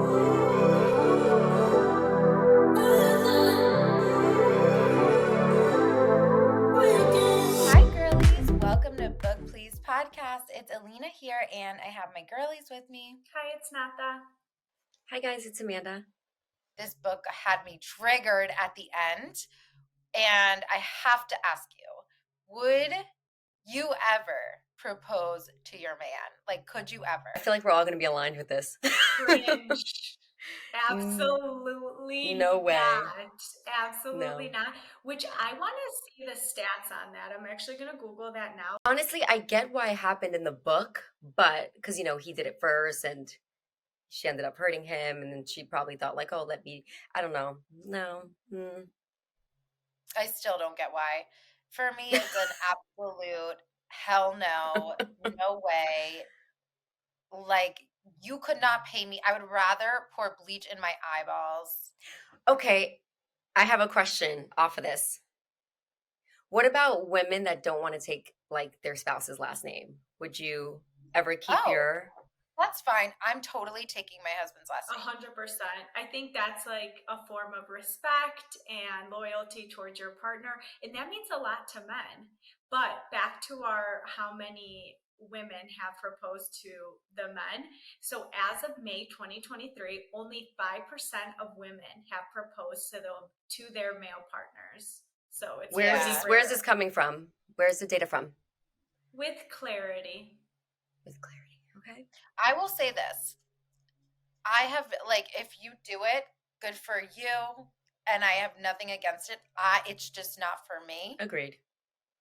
Hi, girlies. Welcome to Book Please Podcast. It's Alina here, and I have my girlies with me. Hi, it's Natha. Hi guys, it's Amanda. This book had me triggered at the end, and I have to ask you, would you ever propose to your man? Like, could you ever? I feel like we're all going to be aligned with this. Cringe. Absolutely No way. not. Absolutely No. not. Which I want to see the stats on that. I'm actually going to Google that now. Honestly, I get why it happened in the book, but because, he did it first and she ended up hurting him, and then she probably thought, like, oh, I don't know. No. I still don't get why. For me, it's an absolute hell no. No way. Like, you could not pay me. I would rather pour bleach in my eyeballs. Okay, I have a question off of this. What about women that don't want to take, like, their spouse's last name? Would you ever keep your... That's fine. I'm totally taking my husband's last name. 100%. I think that's like a form of respect and loyalty towards your partner. And that means a lot to men. But back to our how many women have proposed to the men. So as of May 2023, only 5% of women have proposed to their male partners. So it's Where's this coming from? Where's the data from? With clarity. With clarity. Okay. I will say this. I have, like, if you do it, good for you, and I have nothing against it. It's just not for me. Agreed.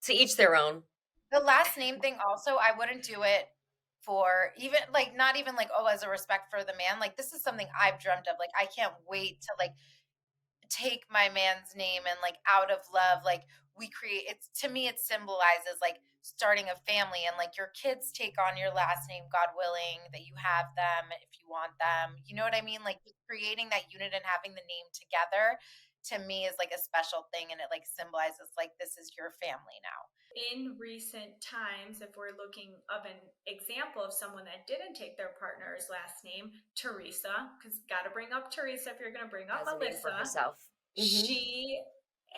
To each their own. The last name thing also, I wouldn't do it for even, like, not even like, oh, as a respect for the man. Like, this is something I've dreamt of. Like, I can't wait to, like, take my man's name and, like, out of love, like, to me, it symbolizes, like, starting a family, and, like, your kids take on your last name, God willing, that you have them if you want them. You know what I mean? Like, creating that unit and having the name together, to me, is like a special thing, and it, like, symbolizes, like, this is your family now. In recent times, if we're looking of an example of someone that didn't take their partner's last name, Teresa, because got to bring up Teresa if you're going to bring up Alyssa. For herself. She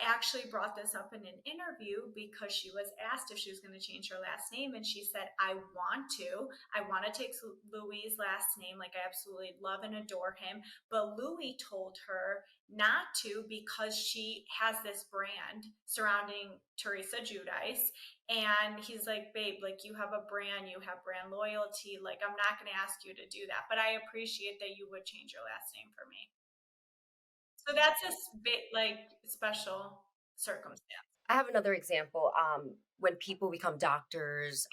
actually brought this up in an interview because she was asked if she was going to change her last name, and she said, I want to take Louis' last name. Like, I absolutely love and adore him, but Louis told her not to because she has this brand surrounding Teresa Giudice, and he's like, babe, like, you have a brand, you have brand loyalty, like, I'm not going to ask you to do that, but I appreciate that you would change your last name for me. So that's a bit like special circumstance. I have another example. When people become doctors,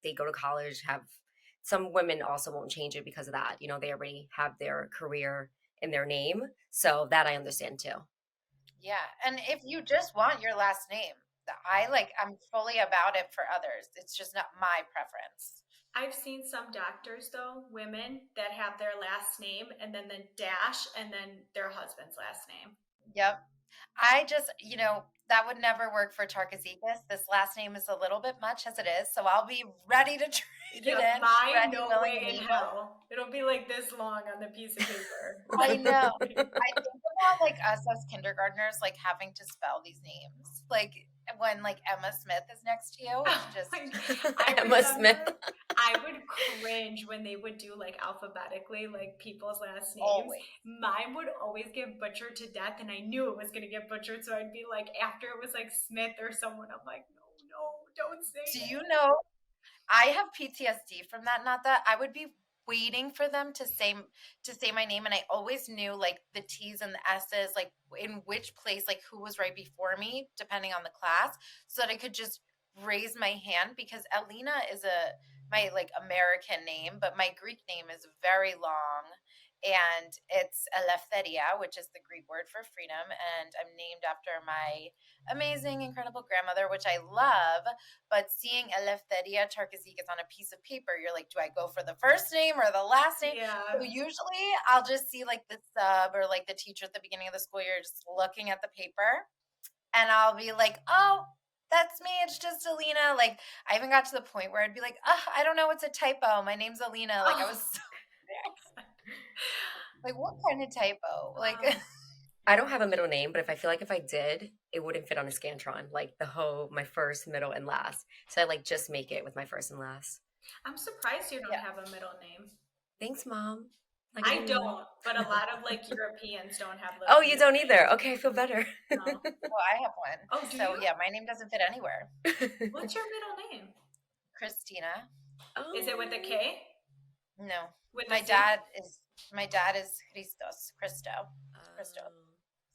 they go to college, some women also won't change it because of that. They already have their career in their name. So that I understand too. Yeah. And if you just want your last name, I'm fully about it for others. It's just not my preference. I've seen some doctors, though, women that have their last name and then the dash and then their husband's last name. Yep. I just, that would never work for Tarkazikis. This last name is a little bit much as it is, so I'll be ready to trade it in. Mine, no way in hell. It'll be like this long on the piece of paper. I know. I think about, like, us as kindergartners, like, having to spell these names. Like, when, like, Emma Smith is next to you, it's just... Emma Smith. I would cringe when they would do, like, alphabetically, like, people's last names. Always. Mine would always get butchered to death, and I knew it was going to get butchered, so I'd be like, after it was, like, Smith or someone, I'm like, no, don't say it. Do you know, I have PTSD from that, not that. I would be waiting for them to say my name, and I always knew, like, the T's and the S's, like, in which place, like, who was right before me, depending on the class, so that I could just raise my hand, because Alina is my, like, American name, but my Greek name is very long, and it's Eleftheria, which is the Greek word for freedom, and I'm named after my amazing, incredible grandmother, which I love. But seeing Eleftheria Tarkazikis on a piece of paper, you're like, do I go for the first name or the last name? Yeah. So usually I'll just see, like, the sub or, like, the teacher at the beginning of the school year just looking at the paper, and I'll be like, oh, that's me. It's just Alina. Like, I even got to the point where I'd be like, I don't know. It's a typo. My name's Alina. Like, I was so Like, what kind of typo? Like, I don't have a middle name, but if I feel like if I did, it wouldn't fit on a Scantron, like the whole my first, middle, and last. So I like just make it with my first and last. I'm surprised you don't yeah. have a middle name. Thanks, mom. Like I I didn't know. don't, but a lot of like Europeans don't have Oh, you middle don't either. names. Okay, I feel better. No. Well, I have one. Oh, do So you? yeah, my name doesn't fit anywhere. What's your middle name? Christina. Is it with a Oh, K? No. With a My C? dad is my dad is Christos. Christo. It's Christo.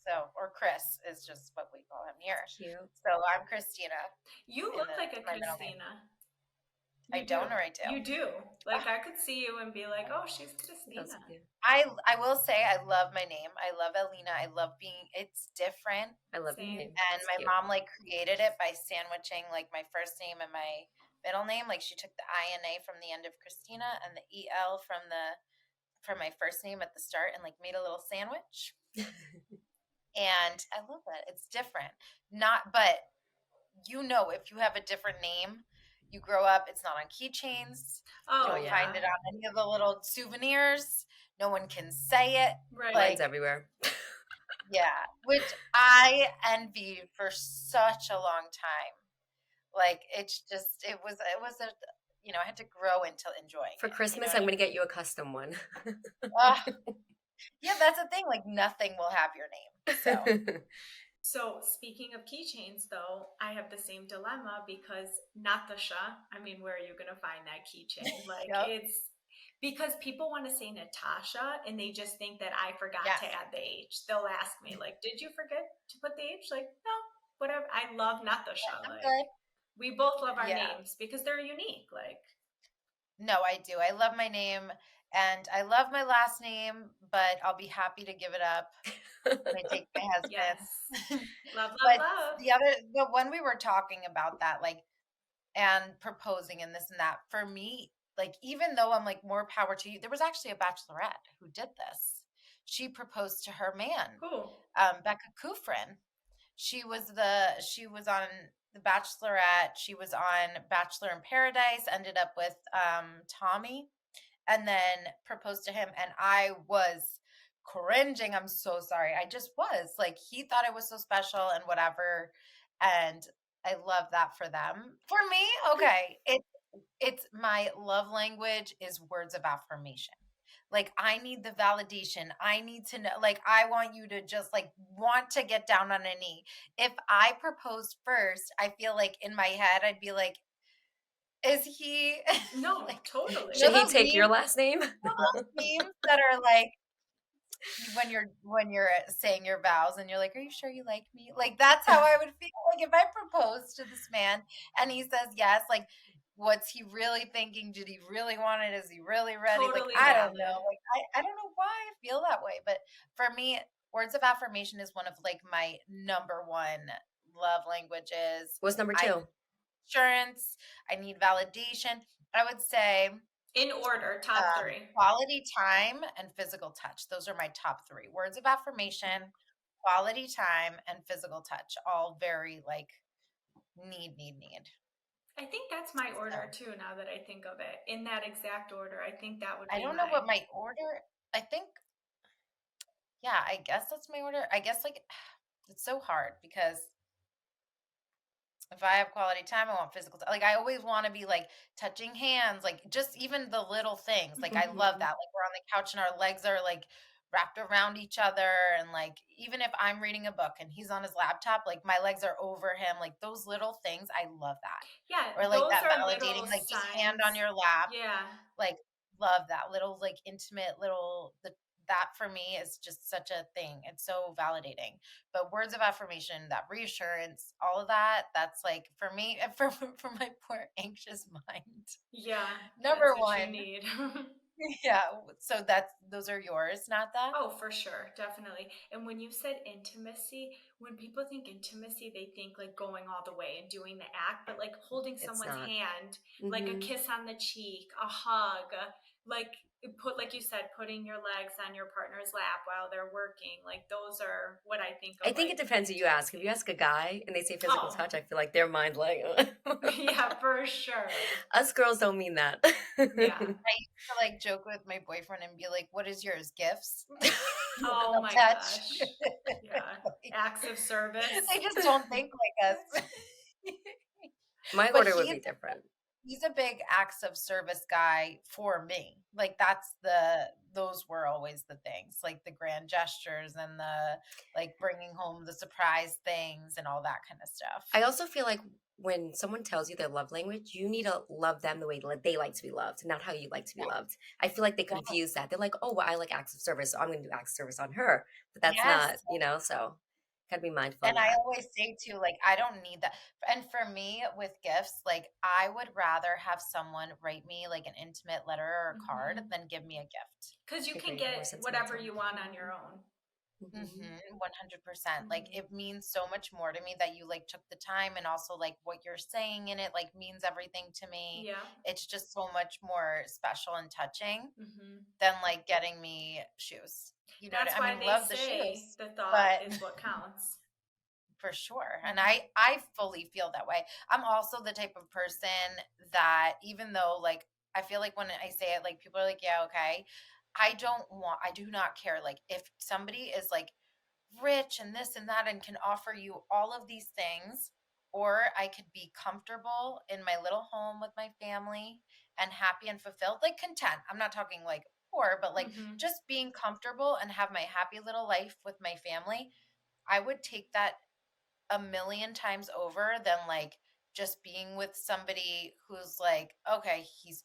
So or Chris is just what we call him here. that's cute. So I'm Christina You in look the like a my middle name. Christina. I You do. don't or I do. You do. Like I could see you and be like, oh, she's That's Christina. cute. I will say I love my name. I love Alina. I love being it's different. I love your Same. name. And It's my cute. mom like created it by sandwiching like my first name and my middle name. Like she took the INA from the end of Christina and the EL from my first name at the start and like made a little sandwich. And I love it. It's different. Not but if you have a different name, you grow up, it's not on keychains. You Oh, don't yeah. find it on any of the little souvenirs. No one can say it. right. Mine's Like, everywhere. yeah, which I envied for such a long time. Like it was a I had to grow into enjoying For it. You know Christmas, what I'm I gonna get you a custom one. mean? Yeah, that's the thing. Like nothing will have your name. So So speaking of keychains, though, I have the same dilemma because Natasha. I mean, where are you gonna find that keychain? Like yep. it's because people want to say Natasha and they just think that I forgot Yes. to add the H. They'll ask me like, "Did you forget to put the H?" Like, no, whatever. I love Natasha. I'm Like good. we both love our Yeah. names because they're unique. Like No, I do. I love my name and I love my last name, but I'll be happy to give it up when I take my yes, husband's. love, love, But love. but when we were talking about that, like, and proposing and this and that, for me, like, even though I'm like, more power to you, there was actually a bachelorette who did this. She proposed to her man, Who? Becca Kufrin. She was on The Bachelorette. She was on Bachelor in Paradise, ended up with Tommy, and then proposed to him. And I was cringing. I'm so sorry. I just was like, he thought it was so special and whatever. And I love that for them. For me, okay, it's my love language is words of affirmation. Like I need the validation. I need to know, like I want you to just like want to get down on a knee. If I proposed first, I feel like in my head I'd be like, is he No, like totally. Should he those take your memes, last name? those memes that are like when you're saying your vows and you're like, are you sure you like me? Like that's how I would feel. Like if I proposed to this man and he says yes, like what's he really thinking? Did he really want it? Is he really ready? Like Totally I don't know. valid. Like I don't know why I feel that way. But for me, words of affirmation is one of like my number one love languages. What's number I 2? Assurance. I need validation. I would say In order, top three. quality time and physical touch. Those are my top three. Words of affirmation, quality time, and physical touch. All very like need. I think that's my order So too, now that I think of it. In that exact order, I think that would I be don't know what mine. my order. I think yeah. I guess that's my order. I guess like it's so hard because if I have quality time, I want physical. Like I always want to be like touching hands, like just even the little things. Like I love Mhm. that. Like we're on the couch and our legs are like wrapped around each other, and like even if I'm reading a book and he's on his laptop, like my legs are over him. Like those little things, I love that. Yeah, Or like those that are little validating, like just hand on signs. your lap, Yeah. like love that little like intimate little that for me is just such a thing. It's so validating. But words of affirmation, that reassurance, all of that, that's like for me for my poor anxious mind. Yeah, that's Number what you one. need. Yeah. So that's those are yours, not that? Oh, for sure, definitely. And when you said intimacy, when people think intimacy, they think like going all the way and doing the act, but like holding It's someone's not. hand, like a Hmm. kiss on the cheek, a hug, like put, like you said, putting your legs on your partner's lap while they're working. Like those are what I think I of think it like depends who you ask. If you PTSD. ask a guy and they say physical Oh, touch, I feel like their mind like yeah, for sure. us girls don't mean that. Yeah. I used to like joke with my boyfriend and be like, "What is yours? Gifts? Oh Love my touch?" gosh. Yeah. Acts of They service. just don't think like us. My But order would be different. he's a big acts of service guy for me. Like that's those were always the things, like the grand gestures and the like bringing home the surprise things and all that kind of stuff. I also feel like when someone tells you their love language, you need to love them the way they like to be loved, not how you like to be loved. I feel like they confuse that. They're like, oh, well, I like acts of service, so I'm going to do acts of service on her. But that's Yes. not, so gotta be mindful of And I that. always say too, like, I don't need that. And for me with gifts, like, I would rather have someone write me like an intimate letter or a card Mhm. than give me a gift. Cuz you I can agree, more get whatever sentimental. you want on your own. Hmm. Mm-hmm, 100%. Like, Mhm. it means so much more to me that you like took the time, and also like what you're saying in it, like, means everything to me. Yeah. It's just so much more special and touching Mhm. than like getting me shoes. You know what That's I why mean? they Love the say shoes, the thought but is what counts. for sure. And Mhm. I fully feel that way. I'm also the type of person that, even though like I feel like when I say it, like people are like, yeah, okay. I do not care. Like if somebody is like rich and this and that and can offer you all of these things, or I could be comfortable in my little home with my family and happy and fulfilled, like content. I'm not talking like poor, but like Mhm. just being comfortable and have my happy little life with my family. I would take that a million times over than like just being with somebody who's like, okay, he's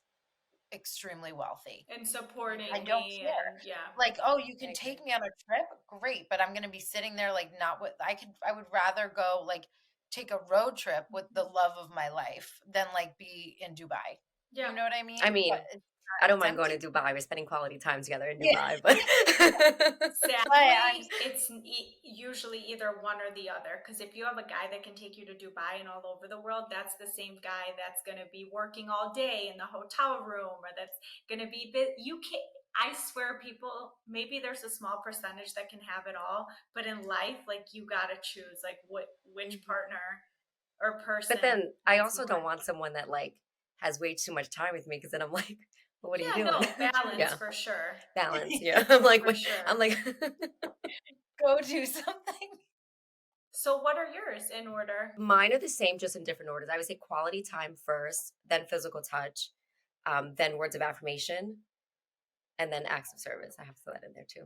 extremely wealthy. And I supporting don't me care. and yeah. Like, oh, you I can agree. take me on a trip, great, but I'm gonna be sitting there like not with I would rather go like take a road trip with the Mhm. love of my life than like be in Dubai. Yeah. You know what I mean? I But mean, I don't it's mind going empty. to Dubai. We're spending quality time together in Yeah. Dubai, but But I'm Sadly, it's usually either one or the other. Because if you have a guy that can take you to Dubai and all over the world, that's the same guy that's going to be working all day in the hotel room, or that's going to be. You can't. I swear, people. Maybe there's a small percentage that can have it all, but in life, like you got to choose, like which Mhm. partner or But person then I means also more. don't want someone that like has way too much time with me because then I'm like, well, what are you Yeah, doing? no balance Yeah, for sure, balance. Yeah, I'm like, for I'm sure. like, go do something. So, what are yours in order? mine are the same, just in different orders. I would say quality time first, then physical touch, then words of affirmation, and then acts of service. I have to throw that in there too.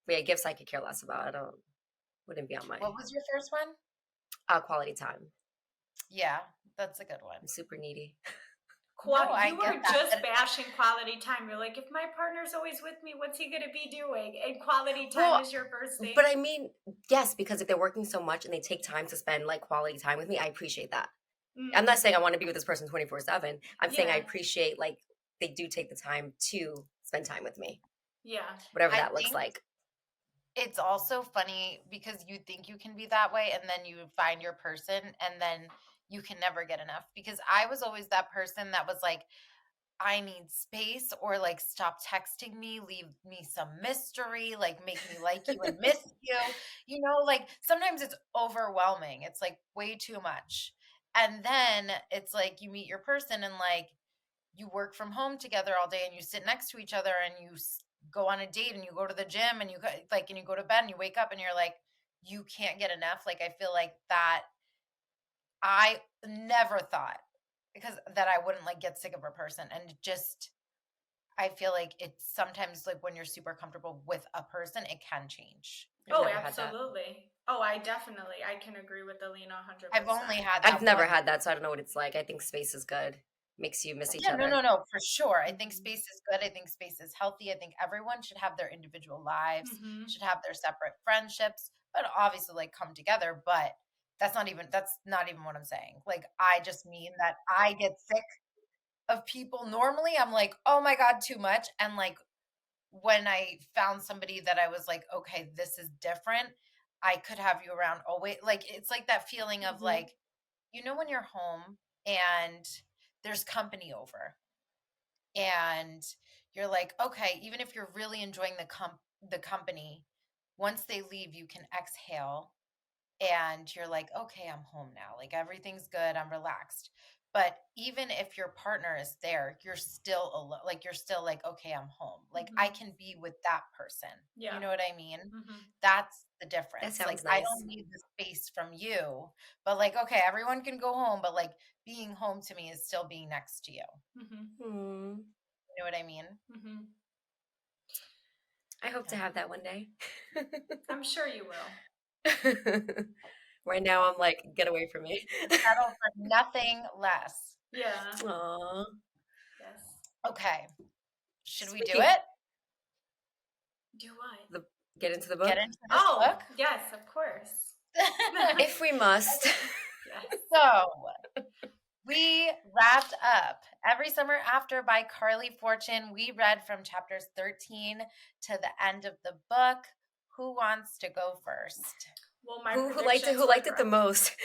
But yeah, gifts I could care less about. I don't wouldn't be on my What was your first one? quality time. Yeah, that's a good one. I'm super needy. No, I You get were that. just But bashing quality time. You're like, if my partner's always with me, what's he going to be doing? And quality time Well, is your first but thing. I mean, yes, because if they're working so much and they take time to spend like quality time with me, I appreciate that. I'm not Mm, saying I want to be with this person 24/7. I'm saying I yeah, appreciate like they do take the time to spend time with me, yeah. whatever I that looks think like. it's also funny because you think you can be that way and then you find your person and then you can never get enough, because I was always that person that was like, I need space, or like stop texting me, leave me some mystery, like make me like you and miss you. Like sometimes it's overwhelming. It's like way too much. And then it's like you meet your person and like you work from home together all day and you sit next to each other and you go on a date and you go to the gym and and you go to bed and you wake up and you're like, you can't get enough. Like I feel like that I never thought, because that I wouldn't like get sick of a person, and it just I feel like it's sometimes like when you're super comfortable with a person, it can change. I've Oh, never had that. absolutely. Oh, I can agree with Alina I've only 100%. had I've that never one. had that, so I don't know what it's like. I think space is good. Makes you miss each Yeah, no, other. no, no, for sure. I think Hmm. space is good. I think space is healthy. I think everyone should have their individual lives, Hmm. should have their separate friendships, but obviously like come together. But that's not even what I'm saying. Like I just mean that I get sick of people. Normally I'm like, oh my God, too much. And like when I found somebody that I was like, okay, this is different, I could have you around always. Like it's like that feeling of Hmm. like, when you're home and there's company over and you're like, okay, even if you're really enjoying the company, once they leave, you can exhale and you're like, okay, I'm home now. Like everything's good. I'm relaxed. But even if your partner is there, you're still alone. Like you're still like, okay, I'm home. Like I Mhm. can be with that person. You Yeah. know what I mean? Mhm. That's the That difference. Like sounds I nice. don't need the space from you, but like, okay, everyone can go home, but like being home to me is still being next to you. Mhm. Hmm. You know what I mean? Mhm. I hope to Yeah. have that one day. I'm sure you will. Right now, I'm like, get away from me. Would settle for nothing less. Yeah. Aw. Yes. Okay. Should we do Speaking it? Do what? the get into the Get book, into this Oh, book? yes, of course. if we must. Yes. So we wrapped up Every Summer After by Carley Fortune. We read from chapters 13 to the end of the book. Who wants to go first? Well, my Who predictions were liked it the correct. most?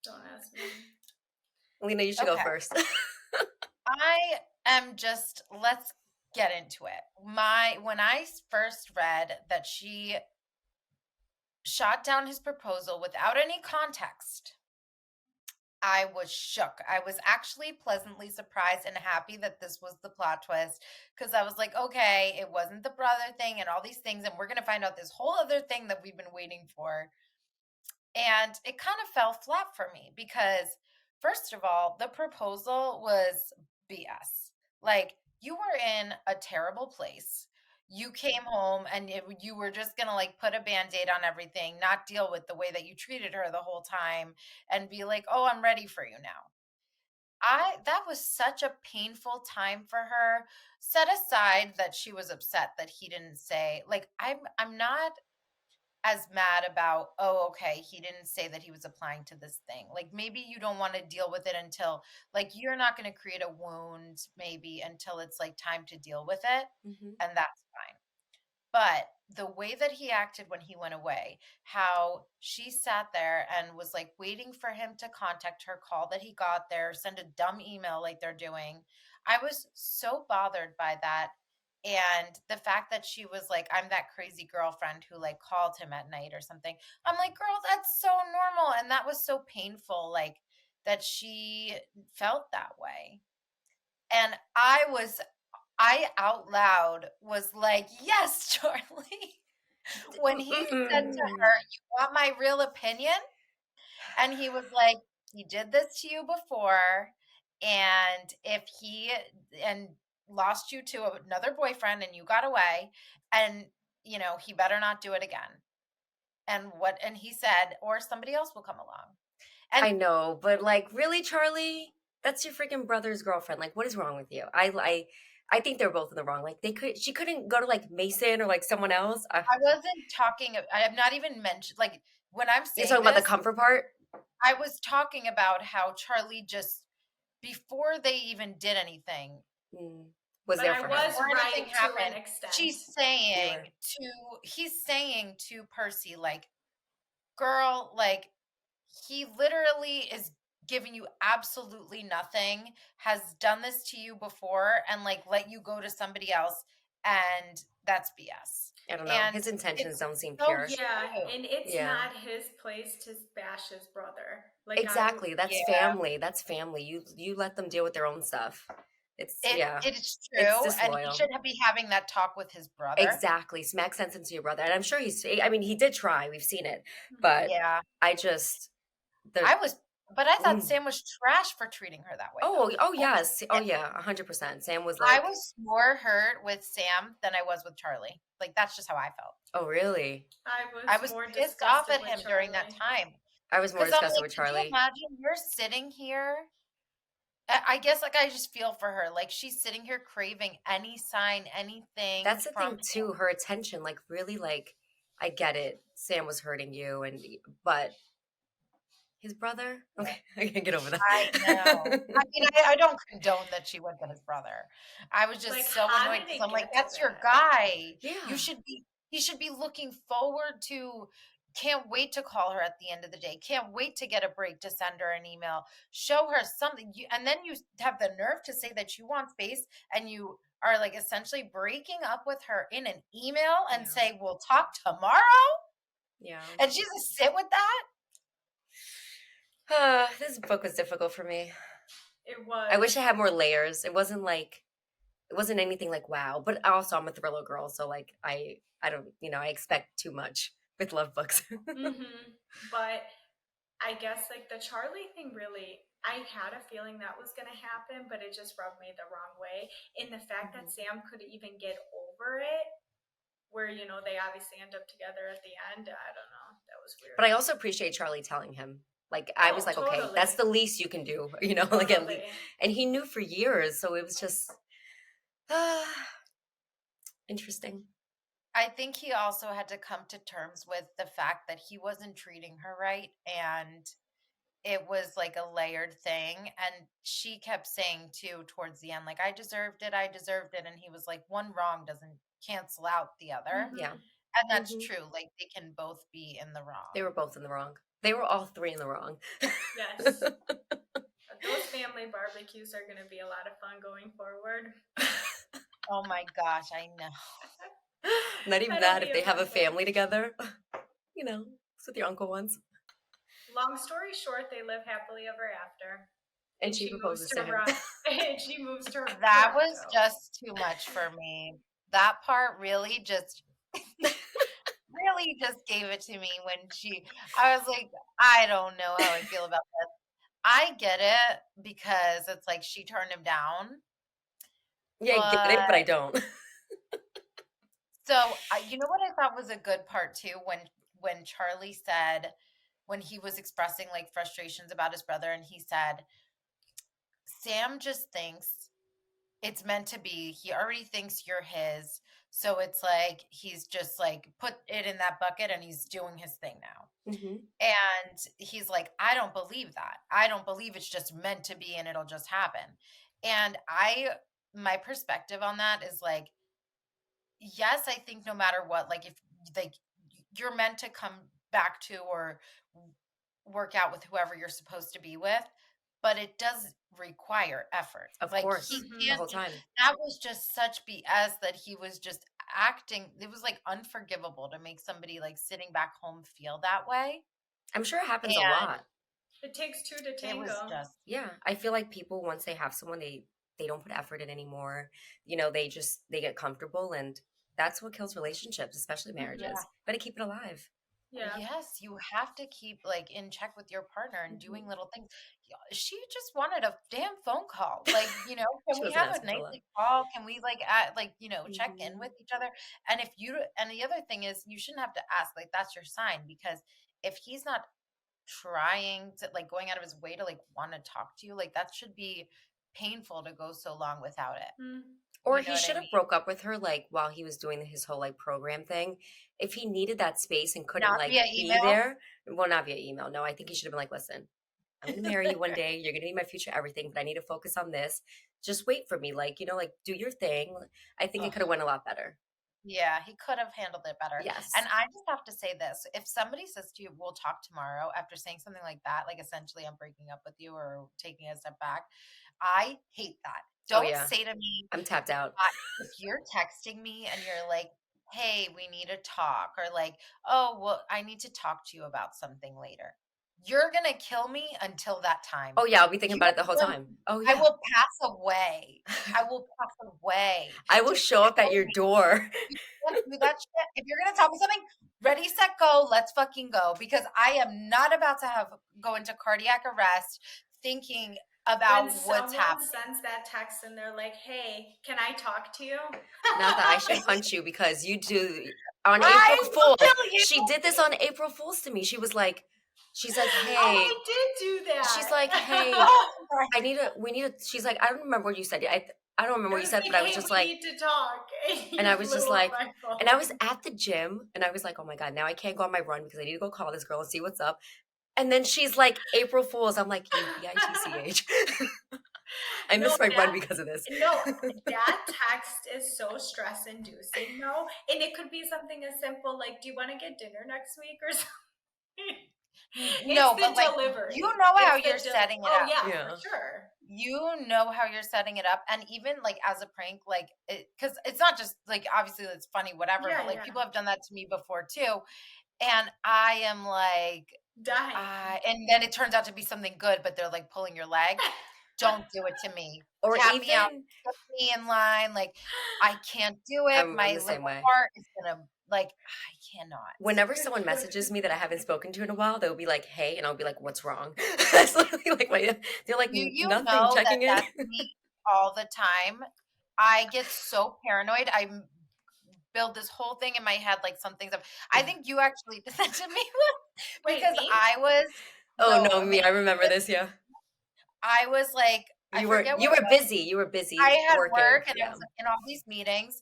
Don't ask me. Lena, you should go Okay. first. I am just, let's get into it. When I first read that she shot down his proposal without any context, I was shook. I was actually pleasantly surprised and happy that this was the plot twist because I was like, okay, it wasn't the brother thing and all these things, and we're going to find out this whole other thing that we've been waiting for. And it kind of fell flat for me because, first of all, the proposal was BS. Like, you were in a terrible place. You came home and you were just going to like put a band aid on everything, not deal with the way that you treated her the whole time, and be like, oh, I'm ready for you now. That was such a painful time for her. Set aside that she was upset that he didn't say, like, I'm not as mad about, oh, okay, he didn't say that he was applying to this thing. Like maybe you don't want to deal with it until, like, you're not going to create a wound maybe until it's like time to deal with it, Hmm. and that's fine. But the way that he acted when he went away, how she sat there and was like waiting for him to contact her, call that he got there, send a dumb email like they're doing. I was so bothered by that. And the fact that she was like, I'm that crazy girlfriend who like called him at night or something. I'm like, girl, that's so normal. And that was so painful, like that she felt that way. And I out loud was like, yes, Charlie. When he said to her, you want my real opinion? And he was like, he did this to you before. And if he and lost you to another boyfriend and you got away, and he better not do it again. And he said, or somebody else will come along. And I know, but like, really, Charlie? That's your freaking brother's girlfriend. Like, what is wrong with you? I think they're both in the wrong. Like, she couldn't go to like Mason or like someone else. I wasn't talking, I have not even mentioned, like, when I'm You're saying talking about the this, comfort part. I was talking about how Charlie just, before they even did anything, Mm, was But there I for him. was before anything right to an happened, extent. You were. he's saying to Percy, like, girl, like, he literally is giving you absolutely nothing, has done this to you before, and like let you go to somebody else, and that's BS. I don't know. And His intentions it's don't seem so pure. Yeah, true. and it's Yeah. not his place to bash his brother. Like Exactly. That's Yeah, family. That's family. You let them deal with their own stuff. It's it yeah. it is It's true, and he disloyal. should be having that talk with his brother. Exactly. Smack sense into your brother. And I'm sure I mean, he did try. We've seen it. Mhm. But Yeah, I just the I was, but I thought mm. Sam was trash for treating her that way, though. Oh yes. Oh yeah, 100%. Sam was I like, was more hurt with Sam than I was with Charlie. Like that's just how I felt. "Oh, really?" I I was was more pissed off disgusted at with him during that Charlie. time I was more because I'm disgusted like, with could you Charlie. imagine you're sitting here? I guess like I just feel for her. Like she's sitting here craving any sign, anything That's the from thing too, her attention, like really like I get it. Sam was hurting you but his brother? him. Okay, I can't get over I know. that. I mean, I don't condone that she went to his brother. I was Like, just so how annoyed did because it I'm like, get to that's your that? guy. Yeah. He should be looking forward to Can't wait to call her at the end of the day. Can't wait to get a break to send her an email. Show her something. And then you have the nerve to say that you want space, and you are like essentially breaking up with her in an email and say, we'll talk tomorrow. Yeah. And she's gonna sit with that. This book was difficult for me. It was. I wish I had more layers. It wasn't anything like wow, but also I'm a thriller girl, so like I don't, I expect too much with love books. But I guess like the Charlie thing really, I had a feeling that was going to happen, but it just rubbed me the wrong way. In the fact that Sam could even get over it, where, they obviously end up together at the end. I don't know. That was weird. But I also appreciate Charlie telling him. Like, I was like, okay, totally. that's the least you can do, like at least. And he knew for years, so it was just interesting. I think he also had to come to terms with the fact that he wasn't treating her right, and it was like a layered thing. And she kept saying too towards the end, like, I deserved it. And he was like, one wrong doesn't cancel out the other. Yeah. And that's true. Like, they can both be in the wrong. They were both in the wrong. They were all three in the wrong. Yes. Those family barbecues are going to be a lot of fun going forward. Oh my gosh, I know. Not even that, if they have a family together, it's with your uncle ones. Long story short, they live happily ever after. And she proposes to him. And she moves to her. That was just too much for me. That part really just gave it to me when I was like, I don't know how I feel about this. I get it because it's like she turned him down. Yeah, I get it, but I don't. So, you know what I thought was a good part too, when Charlie said, when he was expressing like frustrations about his brother, and he said, Sam just thinks it's meant to be. He already thinks you're his. So it's like he's just like put it in that bucket and he's doing his thing now. And he's like, I don't believe that. I don't believe it's just meant to be and it'll just happen. And my perspective on that is like, yes, I think no matter what, like if like you're meant to come back to or work out with whoever you're supposed to be with, but it does require effort. Of like course, the whole time. That was just such BS that he was just acting. It was like unforgivable to make somebody like sitting back home feel that way. I'm sure it happens a lot. It takes two to tango. It was just, yeah, I feel like people, once they have someone, they don't put effort in anymore. They get comfortable, and that's what kills relationships, especially marriages. Better keep it alive. Yeah. Yes, you have to keep like in check with your partner and doing little things. She just wanted a damn phone call. Like, can we have a nightly call? Can we check in with each other? And and the other thing is, you shouldn't have to ask, like, that's your sign, because if he's not trying to like going out of his way to like want to talk to you, like that should be painful to go so long without it. Or he should have broke up with her like while he was doing his whole like program thing. If he needed that space and couldn't like be there, well, not via email. No, I think he should have been like, listen, I'm gonna marry you one day. You're gonna be my future everything, but I need to focus on this. Just wait for me, like do your thing. I think it could have went a lot better. Yeah, he could have handled it better. Yes. And I just have to say this. If somebody says to you, we'll talk tomorrow, after saying something like that, like essentially I'm breaking up with you or taking a step back, I hate that. Don't say to me, I'm tapped out. If you're texting me and you're like, hey, we need to talk, or like, oh, well, I need to talk to you about something later. You're going to kill me until that time. Oh, yeah. I'll be thinking about it the whole time. Oh, yeah. I will pass away. I will show up at your door. Do that shit. If you're going to tell me something, ready, set, go, let's fucking go. Because I am not about to go into cardiac arrest thinking about what's happening. Sends that text and they're like, hey, can I talk to you? Not that I should punch you, because you do on April Fool's. She did this on April Fool's to me. She's like, hey. I did do that. She's like, hey, she's like, I don't remember what you said. I don't remember what you said, but I was just like, we need to talk. And I was just like, and I was at the gym and I was like, oh my God, now I can't go on my run because I need to go call this girl and see what's up. And then she's like, April Fool's. I'm like, bitch. I missed my run because of this. No, that text is so stress inducing, though. And it could be something as simple like, do you want to get dinner next week or something? It's No, the but like delivery. you know how It's the you're setting it oh up. yeah, for Yeah. sure. You know how you're setting it up, and even like as a prank, like because it's not just like obviously it's funny, whatever, Yeah, but like yeah. people have done that to me before too, and I am like, Dying. and then it turns out to be something good, but they're like pulling your leg. Don't do it to me. Or Tap me out, even put me in line. Like I can't do it. I'm My the same little way. heart is gonna like I cannot. Whenever You're someone killing messages me that I me. haven't spoken to in a while, they'll be like, "Hey," and I'll be like, "What's wrong?" That's literally like they're like, You Nothing, know that checking in." that's me all the time. I get so paranoid. Build this whole thing in my head like something's up. I Yeah. think you actually did that to me Wait, because me? I was Oh no, no, me, I maybe remember this. Yeah, I was like I you were forget you what it were was. busy. You were busy I had working. work and I Yeah. was in all these meetings,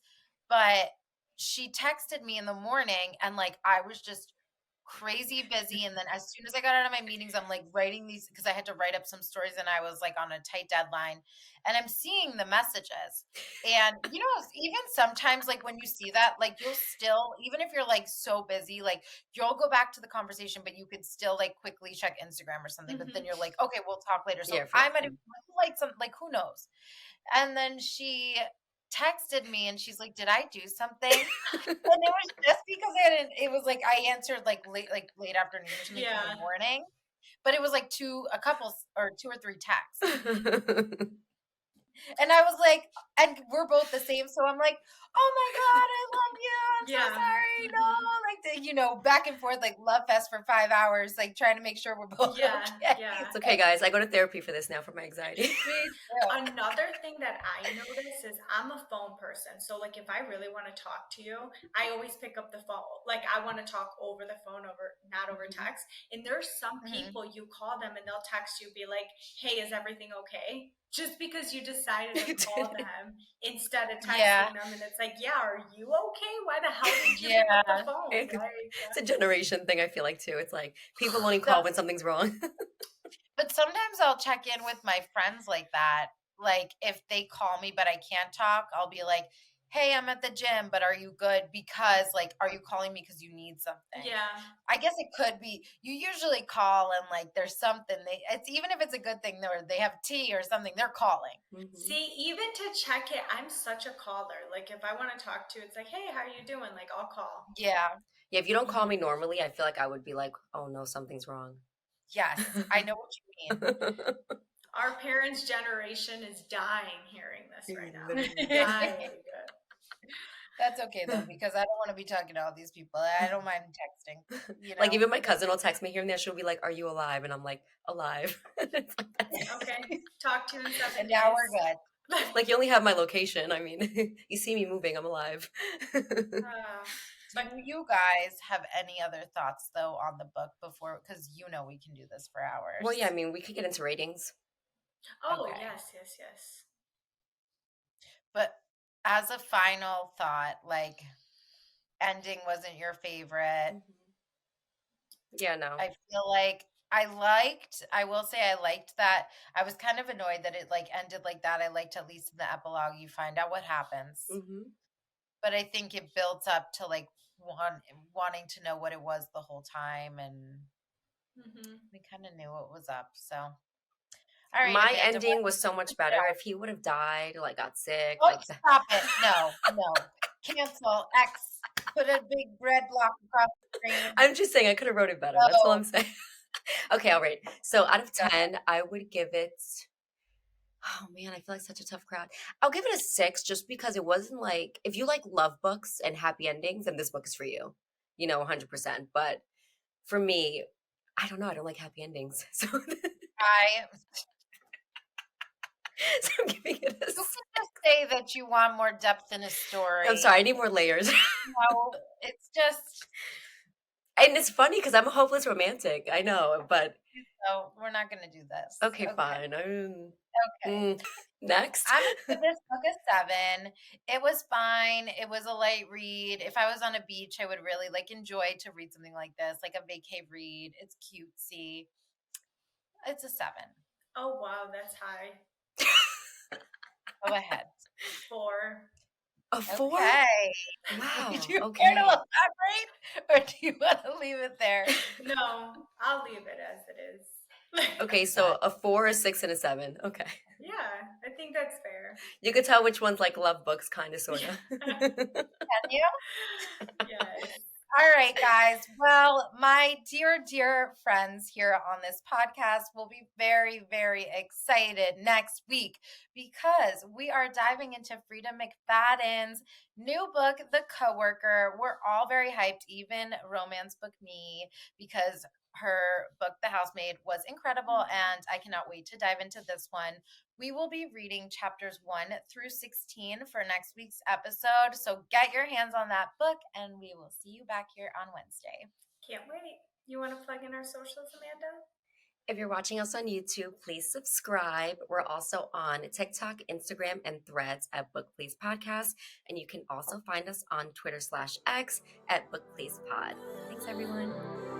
but she texted me in the morning and like I was just crazy busy. And then as soon as I got out of my meetings, I'm like writing these because I had to write up some stories and I was like on a tight deadline. And I'm seeing the messages. And you know, even sometimes like when you see that, like you'll still, even if you're like so busy, like you'll go back to the conversation, but you could still like quickly check Instagram or something. But then Hmm. you're like, okay, we'll talk later. So Yeah, if you're I might have like some like who knows. And then she texted me and she's like, "Did I do something?" And it was just because I didn't, it was like I answered like late afternoon or something from the Yeah. morning. But it was like a couple or two or three texts. free. And I was like, and we're both the same. So I'm like, oh my God, I love you. I'm so Yeah. sorry. No, Hmm. like, back and forth, like love fest for 5 hours, like trying to make sure we're both Yeah. okay. Yeah. It's okay, guys. I go to therapy for this now for my anxiety. Me too. Another thing that I notice is I'm a phone person. So like if I really want to talk to you, I always pick up the phone. Like I want to talk over the phone over not over Mhm. text. And there's some Mhm. people you call them and they'll text you be like, "Hey, is everything okay?" Just because you decided to call them instead of Yeah. texting them and it's like, "Yeah, are you okay? Why the hell didn't you pick up the Yeah. phone?" Like It's a generation thing, I feel like, too. It's like people only So call when something's wrong. but sometimes I'll check in with my friends like that. Like if they call me but I can't talk, I'll be like, "Hey, I'm at the gym, but are you good? Because like, are you calling me because you need something?" yeah. I guess it could be you usually call and like there's something it's even if it's a good thing or they have tea or something, they're calling. Mhm. See, even to check it, I'm such a caller. Like if I want to talk to you, it's like, "Hey, how are you doing?" Like I'll call. Yeah. Yeah, if you don't call Mhm. me normally, I feel like I would be like, "Oh no, something's wrong." Yes, I know what you mean. Our parents' generation is dying hearing this right now. Literally. Dying. That's okay though, because I don't want to be talking to all these people. I don't mind texting, you Like know. even my cousin will text me here and there. She'll be like, "Are you alive?" And I'm like, "Alive." It's like, that's it. Okay. Talk to you in And 7 now days. we're good. Like you only have my location. I mean, you see me moving, I'm alive. Uh, Do but you guys have any other thoughts though on the book before? Because we can do this for Well, yeah, I hours. mean, we could get into ratings. oh Okay. yes, yes, yes. But as a final thought, like ending wasn't your favorite. Mhm. Yeah, no. I feel like I will say I liked that. I was kind of annoyed that it like ended like that. I liked at least in the epilogue you find out what happens. Hmm. But I think it built up to like wanting to know what it was the whole time and Hmm. we kind of knew what was up. So all right, My Amanda, ending was so much better. If he would have died, like got sick, oh, like that. stop it. No, no. Cancel. X. Put a big red block across the screen. I'm just saying I could have wrote it better. That's all No. I'm saying. Okay, all right. So out of Go. 10, I would give it. Oh man, I feel like such a tough crowd. I'll give it a 6 just because it wasn't like if you like love books and happy endings, then this book is for you. 100%. But for me, I don't know. I don't like happy endings. So, I so I'm giving it a You 6. can just say that you want more depth in a I'm story. sorry, I need more layers. No, it's just And it's funny because I'm a hopeless romantic. I know, but no, we're not gonna do this. okay, Okay. fine. Okay. Next. I'm gonna give this book a 7. It was fine. It was a light read. If I was on a beach, I would really like enjoy to read something like this, like a vacay read. It's cutesy. It's a 7. Oh wow, that's high. Go ahead. 4. A 4? Okay. Would Wow. you care to Okay. elaborate, or do you want to leave it there? No, I'll leave it as it is. Okay, so a 4, a 6, and a 7. Okay. Yeah, I think that's fair. You could tell which one's like love books, kind of, sort Yeah. of. Can you? Yes. All right, guys. Well, my dear, dear friends here on this podcast will be very, very excited next week because we are diving into Freida McFadden's new book, The Coworker. We're all very hyped, even romance book me, because her book, The Housemaid, was incredible, and I cannot wait to dive into this one. We will be reading chapters 1 through 16 for next week's episode. So get your hands on that book, and we will see you back here on Wednesday. Can't wait. You want to plug in our socials, Amanda? If you're watching us on YouTube, please subscribe. We're also on TikTok, Instagram, and Threads at Book Please Podcast. And you can also find us on Twitter/X at Book Please Pod. Thanks, everyone.